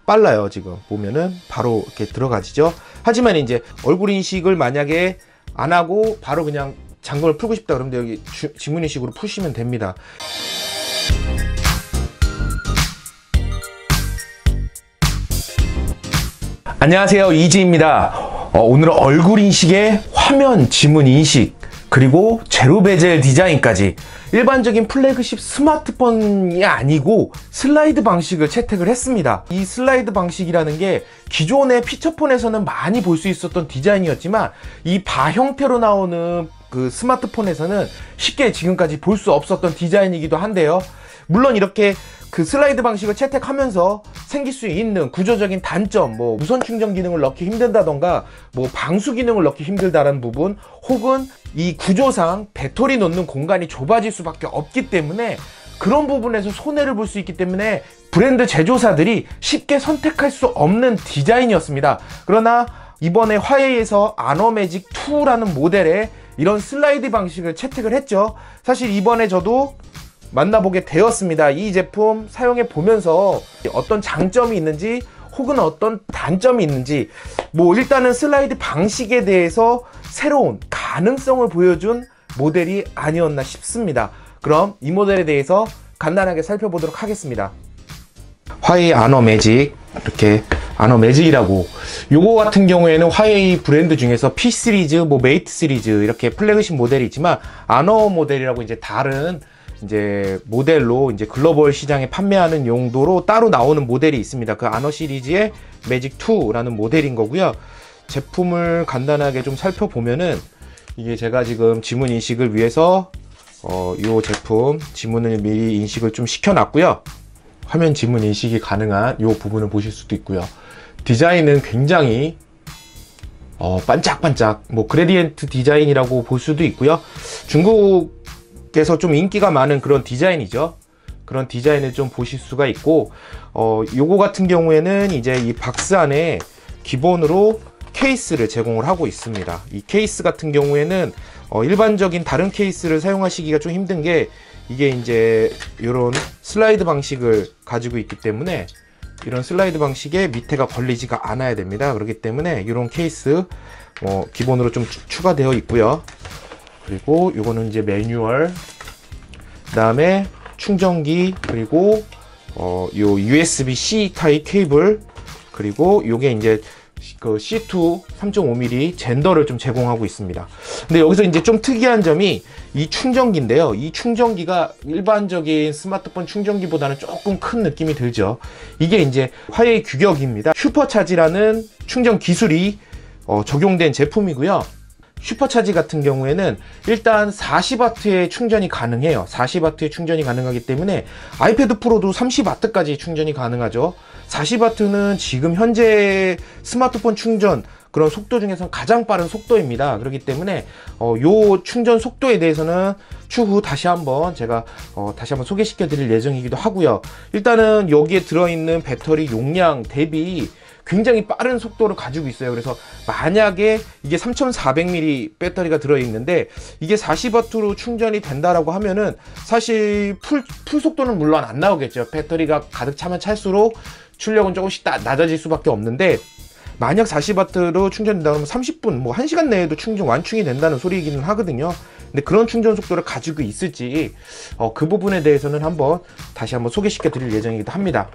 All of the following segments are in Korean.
빨라요. 지금 보면은 바로 이렇게 들어가지죠. 하지만 이제 얼굴 인식을 만약에 안 하고 바로 그냥 잠금을 풀고 싶다 그러면 여기 지문 인식으로 푸시면 됩니다. 안녕하세요, 이지입니다. 오늘은 얼굴 인식에 화면 지문 인식, 그리고 제로 베젤 디자인까지 일반적인 플래그십 스마트폰이 아니고 슬라이드 방식을 채택을 했습니다. 이 슬라이드 방식이라는 게 기존의 피처폰에서는 많이 볼 수 있었던 디자인이었지만 이 바 형태로 나오는 그 스마트폰에서는 쉽게 지금까지 볼 수 없었던 디자인이기도 한데요. 물론 이렇게 그 슬라이드 방식을 채택하면서 생길 수 있는 구조적인 단점, 뭐 무선 충전 기능을 넣기 힘든다던가 뭐 방수 기능을 넣기 힘들다라는 부분, 혹은 이 구조상 배터리 놓는 공간이 좁아질 수밖에 없기 때문에 그런 부분에서 손해를 볼 수 있기 때문에 브랜드 제조사들이 쉽게 선택할 수 없는 디자인이었습니다. 그러나 이번에 화웨이에서 아너매직 2라는 모델에 이런 슬라이드 방식을 채택을 했죠. 사실 이번에 저도 만나보게 되었습니다. 이 제품 사용해 보면서 어떤 장점이 있는지 혹은 어떤 단점이 있는지, 뭐 일단은 슬라이드 방식에 대해서 새로운 가능성을 보여준 모델이 아니었나 싶습니다. 그럼 이 모델에 대해서 간단하게 살펴보도록 하겠습니다. 화웨이 아너매직, 이렇게 아너매직이라고, 요거 같은 경우에는 화웨이 브랜드 중에서 P 시리즈, 뭐 메이트 시리즈 이렇게 플래그십 모델이 있지만 아너 모델이라고 이제 다른 이제 모델로 이제 글로벌 시장에 판매하는 용도로 따로 나오는 모델이 있습니다. 그 아너 시리즈의 매직 2라는 모델인 거고요. 제품을 간단하게 좀 살펴보면은, 이게 제가 지금 지문 인식을 위해서 이 제품 지문을 미리 인식을 좀 시켜놨고요. 화면 지문 인식이 가능한 이 부분을 보실 수도 있고요. 디자인은 굉장히 반짝반짝, 뭐 그레디엔트 디자인이라고 볼 수도 있고요. 중국에서 좀 인기가 많은 그런 디자인이죠. 그런 디자인을 좀 보실 수가 있고, 요거 같은 경우에는 이제 이 박스 안에 기본으로 케이스를 제공을 하고 있습니다. 이 케이스 같은 경우에는 일반적인 다른 케이스를 사용하시기가 좀 힘든 게, 이게 이제 이런 슬라이드 방식을 가지고 있기 때문에 이런 슬라이드 방식에 밑에가 걸리지가 않아야 됩니다. 그렇기 때문에 이런 케이스 기본으로 좀 추가되어 있고요. 그리고 이거는 이제 매뉴얼, 그 다음에 충전기, 그리고 요 USB-C 타입 케이블, 그리고 요게 이제 그 C2 3.5mm 젠더를 좀 제공하고 있습니다. 근데 여기서 이제 좀 특이한 점이 이 충전기인데요. 이 충전기가 일반적인 스마트폰 충전기보다는 조금 큰 느낌이 들죠. 이게 이제 화웨이 규격입니다. 슈퍼차지라는 충전 기술이 적용된 제품이고요. 슈퍼차지 같은 경우에는 일단 40W의 충전이 가능해요. 40W의 충전이 가능하기 때문에 아이패드 프로도 30W까지 충전이 가능하죠. 40W는 지금 현재 스마트폰 충전 그런 속도 중에서 가장 빠른 속도입니다. 그렇기 때문에 요 충전 속도에 대해서는 추후 다시 한번 제가 다시 한번 소개시켜 드릴 예정이기도 하고요. 일단은 여기에 들어있는 배터리 용량 대비 굉장히 빠른 속도를 가지고 있어요. 그래서 만약에 이게 3400mAh 배터리가 들어있는데 이게 40W로 충전이 된다라고 하면은 사실 풀 속도는 물론 안 나오겠죠. 배터리가 가득 차면 찰수록 출력은 조금씩 낮아질 수밖에 없는데, 만약 40W로 충전된다 그러면 30분, 뭐 1시간 내에도 완충이 된다는 소리이기는 하거든요. 근데 그런 충전 속도를 가지고 있을지 그 부분에 대해서는 다시 한번 소개시켜 드릴 예정이기도 합니다.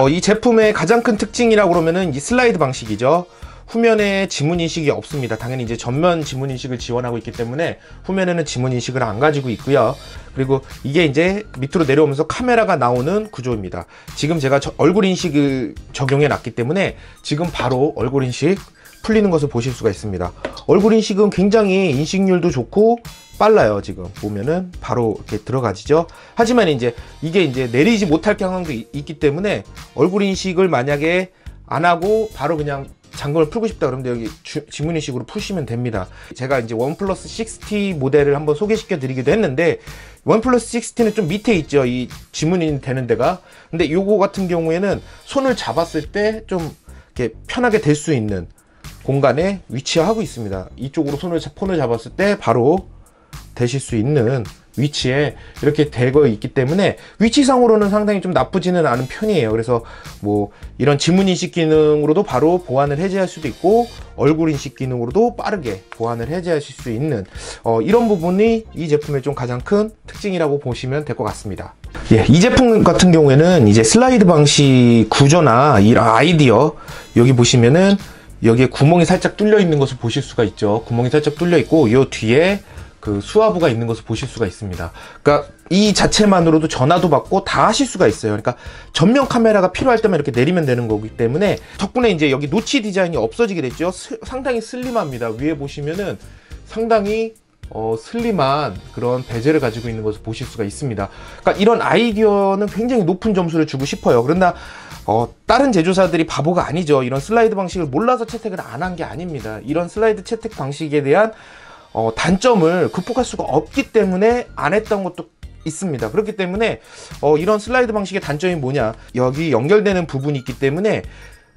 이 제품의 가장 큰 특징이라고 그러면은 이 슬라이드 방식이죠. 후면에 지문 인식이 없습니다. 당연히 이제 전면 지문 인식을 지원하고 있기 때문에 후면에는 지문 인식을 안 가지고 있고요. 그리고 이게 이제 밑으로 내려오면서 카메라가 나오는 구조입니다. 지금 제가 얼굴 인식을 적용해 놨기 때문에 지금 바로 얼굴 인식 풀리는 것을 보실 수가 있습니다. 얼굴 인식은 굉장히 인식률도 좋고 빨라요. 지금 보면은 바로 이렇게 들어가지죠. 하지만 이제 이게 이제 내리지 못할 경향도 있기 때문에 얼굴 인식을 만약에 안 하고 바로 그냥 잠금을 풀고 싶다 그러면 여기 지문 인식으로 푸시면 됩니다. 제가 이제 원 플러스 60 모델을 한번 소개시켜 드리기도 했는데, 원 플러스 60는 좀 밑에 있죠. 이 지문이 되는 데가. 근데 요거 같은 경우에는 손을 잡았을 때 좀 이렇게 편하게 될 수 있는 공간에 위치하고 있습니다. 이쪽으로 폰을 잡았을 때 바로 되실 수 있는 위치에 이렇게 되어 있기 때문에 위치상으로는 상당히 좀 나쁘지는 않은 편이에요. 그래서 뭐 이런 지문 인식 기능으로도 바로 보안을 해제할 수도 있고, 얼굴 인식 기능으로도 빠르게 보안을 해제하실 수 있는 이런 부분이 이 제품의 좀 가장 큰 특징이라고 보시면 될 것 같습니다. 예, 이 제품 같은 경우에는 이제 슬라이드 방식 구조나 이런 아이디어, 여기 보시면은 여기에 구멍이 살짝 뚫려 있는 것을 보실 수가 있죠. 구멍이 살짝 뚫려 있고, 이 뒤에 그 수화부가 있는 것을 보실 수가 있습니다. 그러니까 이 자체만으로도 전화도 받고 다 하실 수가 있어요. 그러니까 전면 카메라가 필요할 때만 이렇게 내리면 되는 거기 때문에, 덕분에 이제 여기 노치 디자인이 없어지게 됐죠. 상당히 슬림합니다. 위에 보시면은 상당히 슬림한 그런 베젤을 가지고 있는 것을 보실 수가 있습니다. 그러니까 이런 아이디어는 굉장히 높은 점수를 주고 싶어요. 그러나 다른 제조사들이 바보가 아니죠. 이런 슬라이드 방식을 몰라서 채택을 안 한 게 아닙니다. 이런 슬라이드 채택 방식에 대한 단점을 극복할 수가 없기 때문에 안 했던 것도 있습니다. 그렇기 때문에 이런 슬라이드 방식의 단점이 뭐냐, 여기 연결되는 부분이 있기 때문에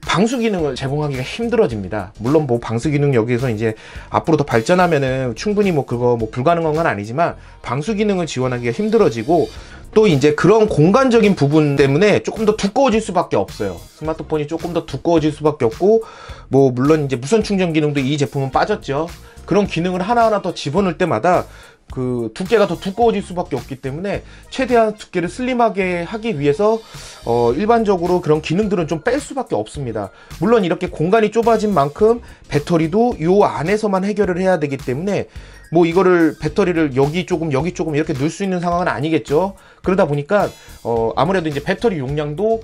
방수 기능을 제공하기가 힘들어집니다. 물론 뭐 방수 기능 여기에서 이제 앞으로 더 발전하면은 충분히 뭐 그거 뭐 불가능한 건 아니지만, 방수 기능을 지원하기가 힘들어지고, 또 이제 그런 공간적인 부분 때문에 조금 더 두꺼워질 수밖에 없어요. 스마트폰이 조금 더 두꺼워질 수밖에 없고, 뭐 물론 이제 무선 충전 기능도 이 제품은 빠졌죠. 그런 기능을 하나하나 더 집어넣을 때마다 그 두께가 더 두꺼워질 수밖에 없기 때문에, 최대한 두께를 슬림하게 하기 위해서 일반적으로 그런 기능들은 좀 뺄 수밖에 없습니다. 물론 이렇게 공간이 좁아진 만큼 배터리도 요 안에서만 해결을 해야 되기 때문에, 뭐 이거를 배터리를 여기 조금 이렇게 넣을 수 있는 상황은 아니겠죠. 그러다 보니까 아무래도 이제 배터리 용량도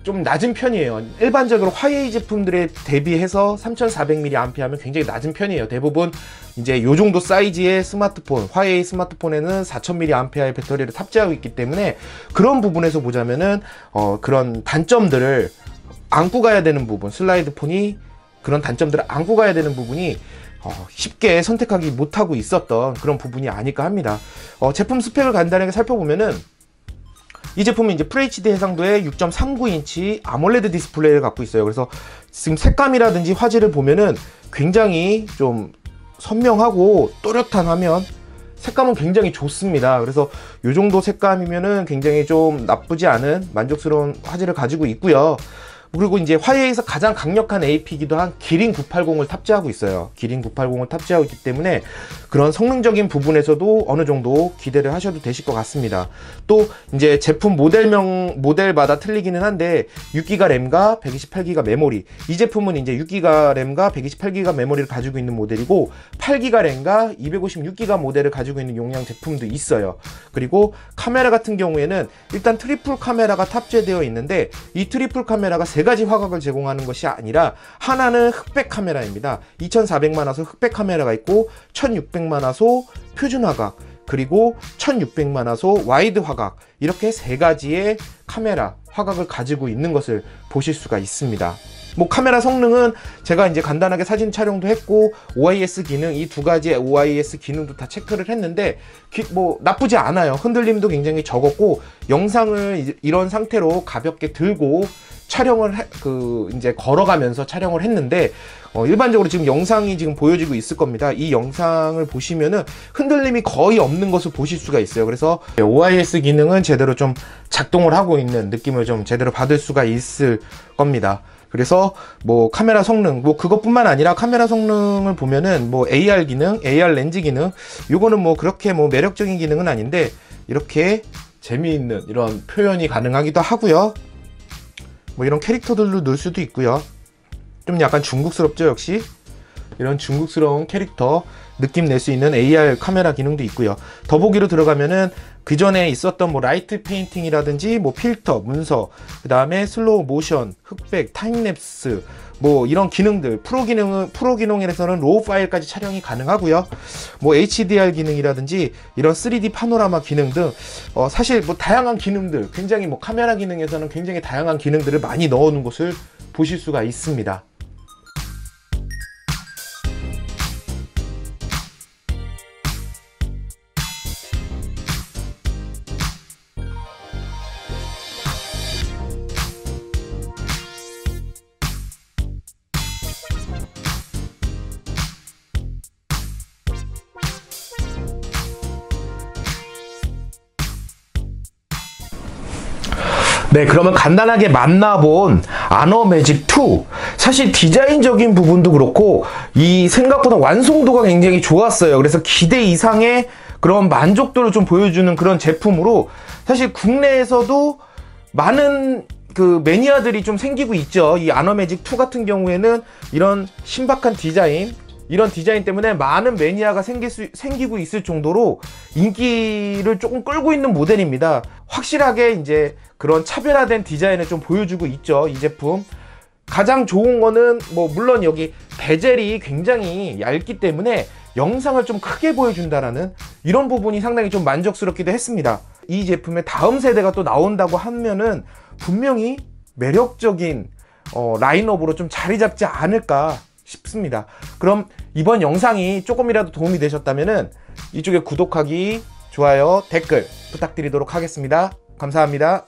좀 낮은 편이에요. 일반적으로 화웨이 제품들에 대비해서 3400mAh면 굉장히 낮은 편이에요. 대부분 이제 요 정도 사이즈의 스마트폰, 화웨이 스마트폰에는 4000mAh의 배터리를 탑재하고 있기 때문에, 그런 부분에서 보자면은 그런 단점들을 안고 가야 되는 부분, 슬라이드 폰이 그런 단점들을 안고 가야 되는 부분이 쉽게 선택하기 못하고 있었던 그런 부분이 아닐까 합니다. 제품 스펙을 간단하게 살펴보면은, 이 제품은 이제 FHD 해상도의 6.39인치 아몰레드 디스플레이를 갖고 있어요. 그래서 지금 색감이라든지 화질을 보면은 굉장히 좀 선명하고 또렷한 화면, 색감은 굉장히 좋습니다. 그래서 이 정도 색감이면은 굉장히 좀 나쁘지 않은 만족스러운 화질을 가지고 있고요. 그리고 이제 화웨이에서 가장 강력한 AP이기도 한 기린 980을 탑재하고 있어요. 기린 980을 탑재하고 있기 때문에 그런 성능적인 부분에서도 어느 정도 기대를 하셔도 되실 것 같습니다. 또 이제 제품 모델마다 틀리기는 한데, 6기가 램과 128기가 메모리, 이 제품은 이제 6기가 램과 128기가 메모리를 가지고 있는 모델이고, 8기가 램과 256기가 모델을 가지고 있는 용량 제품도 있어요. 그리고 카메라 같은 경우에는 일단 트리플 카메라가 탑재되어 있는데, 이 트리플 카메라가 세 가지 화각을 제공하는 것이 아니라, 하나는 흑백 카메라입니다. 2400만화소 흑백 카메라가 있고, 1600만화소 표준 화각, 그리고 1600만화소 와이드 화각, 이렇게 세 가지의 카메라 화각을 가지고 있는 것을 보실 수가 있습니다. 뭐 카메라 성능은 제가 이제 간단하게 사진 촬영도 했고, OIS 기능, 이 두 가지의 OIS 기능도 다 체크를 했는데 뭐 나쁘지 않아요. 흔들림도 굉장히 적었고, 영상을 이런 상태로 가볍게 들고 촬영을 이제 걸어가면서 촬영을 했는데, 일반적으로 지금 영상이 지금 보여지고 있을 겁니다. 이 영상을 보시면은 흔들림이 거의 없는 것을 보실 수가 있어요. 그래서 OIS 기능은 제대로 좀 작동을 하고 있는 느낌을 좀 제대로 받을 수가 있을 겁니다. 그래서 뭐 카메라 성능, 뭐 그것뿐만 아니라 카메라 성능을 보면은 뭐 AR 기능, AR 렌즈 기능, 요거는 뭐 그렇게 뭐 매력적인 기능은 아닌데, 이렇게 재미있는 이런 표현이 가능하기도 하고요. 뭐 이런 캐릭터들도 넣을 수도 있고요. 좀 약간 중국스럽죠. 역시 이런 중국스러운 캐릭터 느낌 낼 수 있는 AR 카메라 기능도 있고요. 더보기로 들어가면은 그 전에 있었던 뭐 라이트 페인팅이라든지 뭐 필터, 문서, 그 다음에 슬로우 모션, 흑백, 타임랩스, 뭐 이런 기능들, 프로 기능에서는 로우 파일까지 촬영이 가능하고요. 뭐 HDR 기능이라든지 이런 3D 파노라마 기능 등 사실 뭐 다양한 기능들, 굉장히 뭐 카메라 기능에서는 굉장히 다양한 기능들을 많이 넣어놓은 것을 보실 수가 있습니다. 네, 그러면 간단하게 만나본 아너 매직 2. 사실 디자인적인 부분도 그렇고 이 생각보다 완성도가 굉장히 좋았어요. 그래서 기대 이상의 그런 만족도를 좀 보여주는 그런 제품으로 사실 국내에서도 많은 그 매니아들이 좀 생기고 있죠. 이 아너 매직 2 같은 경우에는 이런 신박한 디자인, 이런 디자인 때문에 많은 매니아가 생기고 있을 정도로 인기를 조금 끌고 있는 모델입니다. 확실하게 이제 그런 차별화된 디자인을 좀 보여주고 있죠, 이 제품. 가장 좋은 거는 뭐 물론 여기 베젤이 굉장히 얇기 때문에 영상을 좀 크게 보여준다라는 이런 부분이 상당히 좀 만족스럽기도 했습니다. 이 제품의 다음 세대가 또 나온다고 하면은 분명히 매력적인 라인업으로 좀 자리 잡지 않을까 싶습니다. 그럼 이번 영상이 조금이라도 도움이 되셨다면은 이쪽에 구독하기, 좋아요, 댓글 부탁드리도록 하겠습니다. 감사합니다.